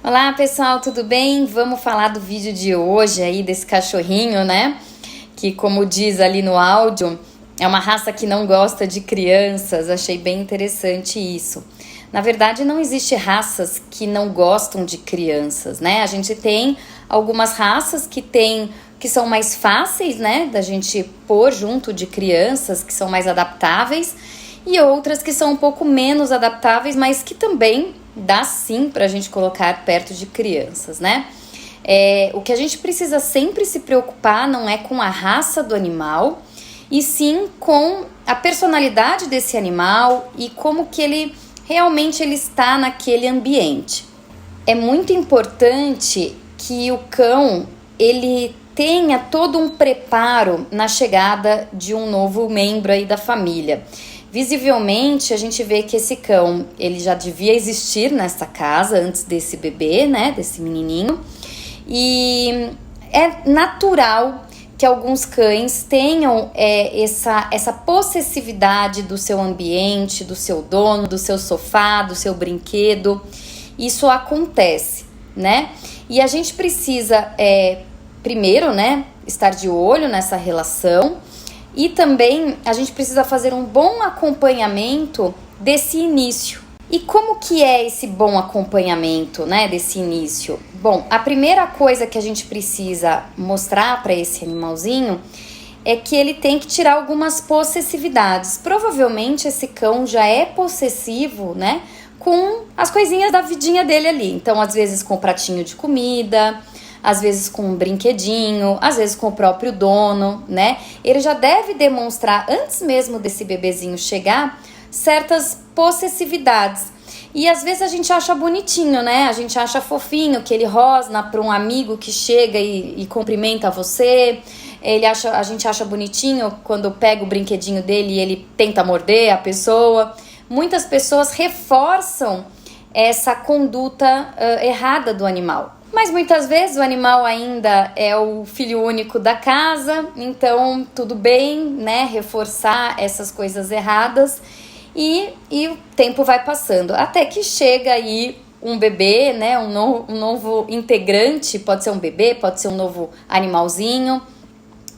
Olá pessoal, tudo bem? Vamos falar do vídeo de hoje aí desse cachorrinho, né? Que como diz ali no áudio, é uma raça que não gosta de crianças. Achei bem interessante isso. Na verdade, não existe raças que não gostam de crianças, né? A gente tem algumas raças que são mais fáceis, né? Da gente pôr junto de crianças, que são mais adaptáveis, e outras que são um pouco menos adaptáveis, mas que também dá sim pra gente colocar perto de crianças, né? O que a gente precisa sempre se preocupar não é com a raça do animal, e sim com a personalidade desse animal e como que ele realmente está naquele ambiente. É muito importante que o cão ele tenha todo um preparo na chegada de um novo membro aí da família. Visivelmente, a gente vê que esse cão, ele já devia existir nessa casa antes desse bebê, né, desse menininho. E é natural que alguns cães tenham essa possessividade do seu ambiente, do seu dono, do seu sofá, do seu brinquedo. Isso acontece, né? E a gente precisa, primeiro, né, estar de olho nessa relação. E também a gente precisa fazer um bom acompanhamento desse início. E como que é esse bom acompanhamento, né, desse início? Bom, a primeira coisa que a gente precisa mostrar para esse animalzinho é que ele tem que tirar algumas possessividades. Provavelmente esse cão já é possessivo, né, com as coisinhas da vidinha dele ali. Então, às vezes com o pratinho de comida, às vezes com um brinquedinho, às vezes com o próprio dono, né? Ele já deve demonstrar, antes mesmo desse bebezinho chegar, certas possessividades. E às vezes a gente acha bonitinho, né? A gente acha fofinho que ele rosna para um amigo que chega e cumprimenta você. A gente acha bonitinho quando pega o brinquedinho dele e ele tenta morder a pessoa. Muitas pessoas reforçam essa conduta errada do animal. Mas muitas vezes o animal ainda é o filho único da casa, então tudo bem, né, reforçar essas coisas erradas e o tempo vai passando. Até que chega aí um bebê, né, um novo integrante, pode ser um bebê, pode ser um novo animalzinho,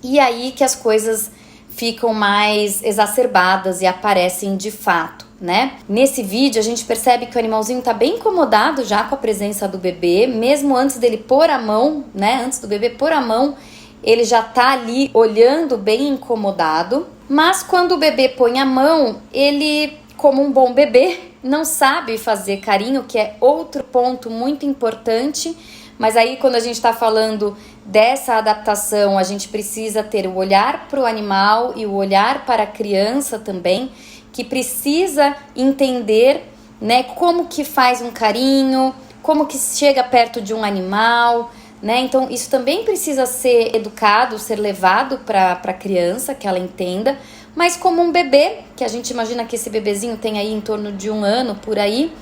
e aí que as coisas ficam mais exacerbadas e aparecem de fato, né? Nesse vídeo a gente percebe que o animalzinho tá bem incomodado já com a presença do bebê, mesmo antes dele pôr a mão, né? Antes do bebê pôr a mão, ele já tá ali olhando bem incomodado. Mas quando o bebê põe a mão, ele, como um bom bebê, não sabe fazer carinho, que é outro ponto muito importante. Mas aí quando a gente está falando dessa adaptação, a gente precisa ter o olhar para o animal e o olhar para a criança também, que precisa entender, né, como que faz um carinho, como que chega perto de um animal, né? Então isso também precisa ser educado, ser levado para a criança, que ela entenda. Mas como um bebê, que a gente imagina que esse bebezinho tem aí em torno de 1 ano, por aí,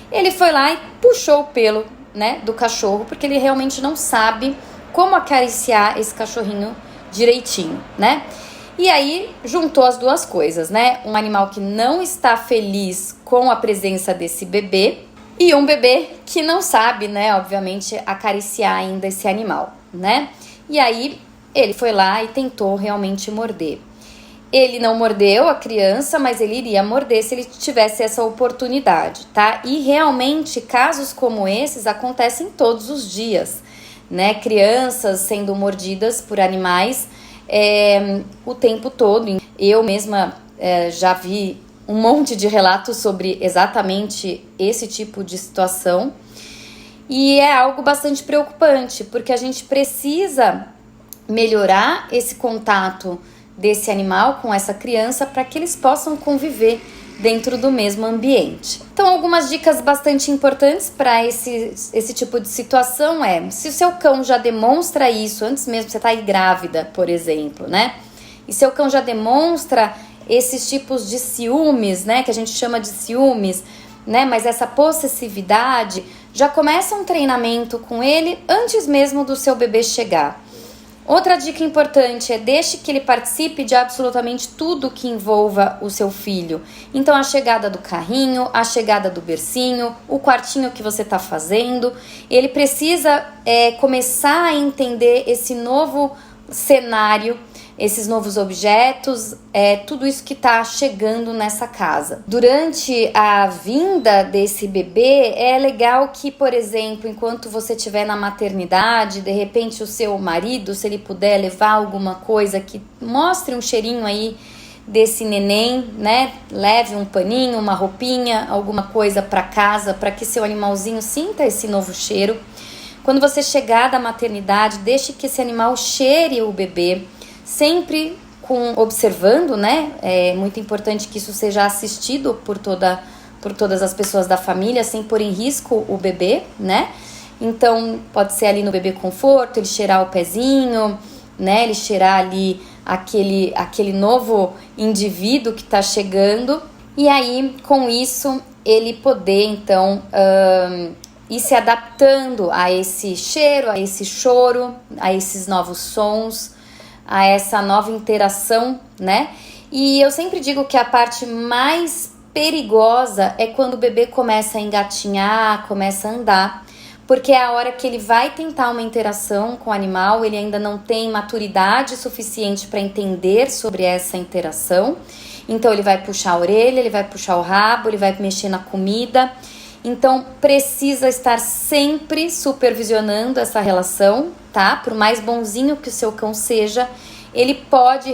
ele foi lá e puxou o pelo, né, do cachorro, porque ele realmente não sabe como acariciar esse cachorrinho direitinho, né? E aí juntou as duas coisas, né? Um animal que não está feliz com a presença desse bebê e um bebê que não sabe, né, obviamente, acariciar ainda esse animal, né? E aí ele foi lá e tentou realmente morder. Ele não mordeu a criança, mas ele iria morder se ele tivesse essa oportunidade, tá? E realmente casos como esses acontecem todos os dias, né? Crianças sendo mordidas por animais o tempo todo. Eu mesma já vi um monte de relatos sobre exatamente esse tipo de situação. E é algo bastante preocupante, porque a gente precisa melhorar esse contato desse animal com essa criança para que eles possam conviver dentro do mesmo ambiente. Então, algumas dicas bastante importantes para esse tipo de situação se o seu cão já demonstra isso, antes mesmo você tá aí grávida, por exemplo, né? E seu cão já demonstra esses tipos de ciúmes, né? Que a gente chama de ciúmes, né? Mas essa possessividade, já começa um treinamento com ele antes mesmo do seu bebê chegar. Outra dica importante é deixe que ele participe de absolutamente tudo que envolva o seu filho. Então, a chegada do carrinho, a chegada do bercinho, o quartinho que você está fazendo. Ele precisa começar a entender esse novo cenário, esses novos objetos, tudo isso que está chegando nessa casa. Durante a vinda desse bebê, é legal que, por exemplo, enquanto você estiver na maternidade, de repente o seu marido, se ele puder levar alguma coisa que mostre um cheirinho aí desse neném, né? Leve um paninho, uma roupinha, alguma coisa para casa, para que seu animalzinho sinta esse novo cheiro. Quando você chegar da maternidade, deixe que esse animal cheire o bebê, sempre observando, né? É muito importante que isso seja assistido por todas as pessoas da família, sem pôr em risco o bebê, né? Então, pode ser ali no bebê conforto, ele cheirar o pezinho, né? Ele cheirar ali aquele novo indivíduo que está chegando. E aí, com isso, ele poder, então, ir se adaptando a esse cheiro, a esse choro, a esses novos sons, a essa nova interação, né? E eu sempre digo que a parte mais perigosa é quando o bebê começa a engatinhar, começa a andar, porque é a hora que ele vai tentar uma interação com o animal, ele ainda não tem maturidade suficiente para entender sobre essa interação. Então ele vai puxar a orelha, ele vai puxar o rabo, ele vai mexer na comida. Então, precisa estar sempre supervisionando essa relação, tá? Por mais bonzinho que o seu cão seja, ele pode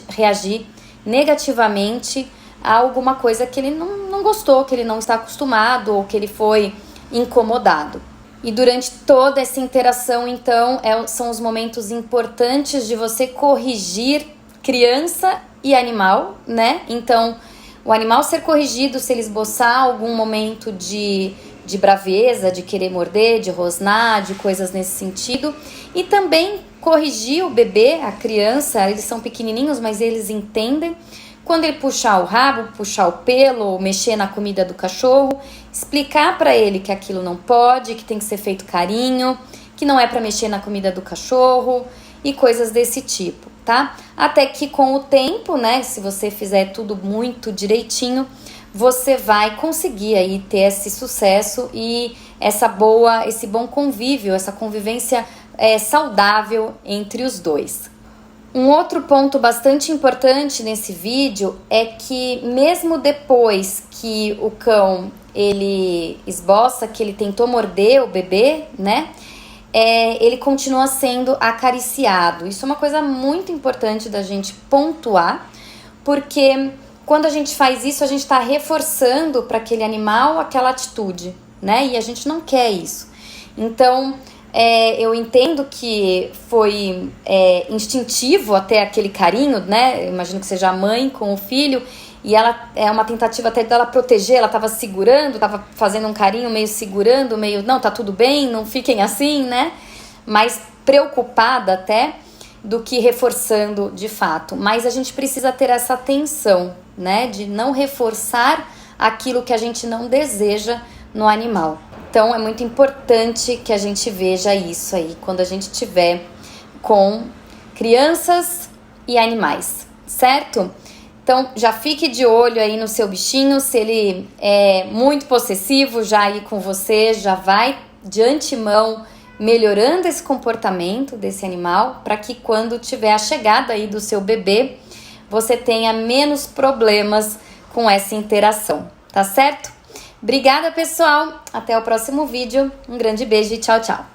reagir negativamente a alguma coisa que ele não gostou, que ele não está acostumado ou que ele foi incomodado. E durante toda essa interação, então, são os momentos importantes de você corrigir criança e animal, né? Então, o animal ser corrigido se ele esboçar algum momento de braveza, de querer morder, de rosnar, de coisas nesse sentido. E também corrigir o bebê, a criança, eles são pequenininhos, mas eles entendem. Quando ele puxar o rabo, puxar o pelo, ou mexer na comida do cachorro, explicar para ele que aquilo não pode, que tem que ser feito carinho, que não é para mexer na comida do cachorro e coisas desse tipo, tá? Até que com o tempo, né, se você fizer tudo muito direitinho, você vai conseguir aí ter esse sucesso e esse bom convívio, essa convivência saudável entre os dois. Um outro ponto bastante importante nesse vídeo é que mesmo depois que o cão ele esboça que ele tentou morder o bebê, né? Ele continua sendo acariciado. Isso é uma coisa muito importante da gente pontuar, porque quando a gente faz isso, a gente está reforçando para aquele animal aquela atitude, né? E a gente não quer isso. Então, eu entendo que foi instintivo até aquele carinho, né? Eu imagino que seja a mãe com o filho, e ela é uma tentativa até dela proteger, ela estava segurando, estava fazendo um carinho, meio segurando, meio, não, tá tudo bem, não fiquem assim, né? Mais preocupada até do que reforçando de fato. Mas a gente precisa ter essa atenção, né? De não reforçar aquilo que a gente não deseja no animal. Então é muito importante que a gente veja isso aí quando a gente tiver com crianças e animais, certo? Então já fique de olho aí no seu bichinho, se ele é muito possessivo já aí com você, já vai de antemão melhorando esse comportamento desse animal para que quando tiver a chegada aí do seu bebê, você tenha menos problemas com essa interação, tá certo? Obrigada, pessoal. Até o próximo vídeo. Um grande beijo e tchau, tchau.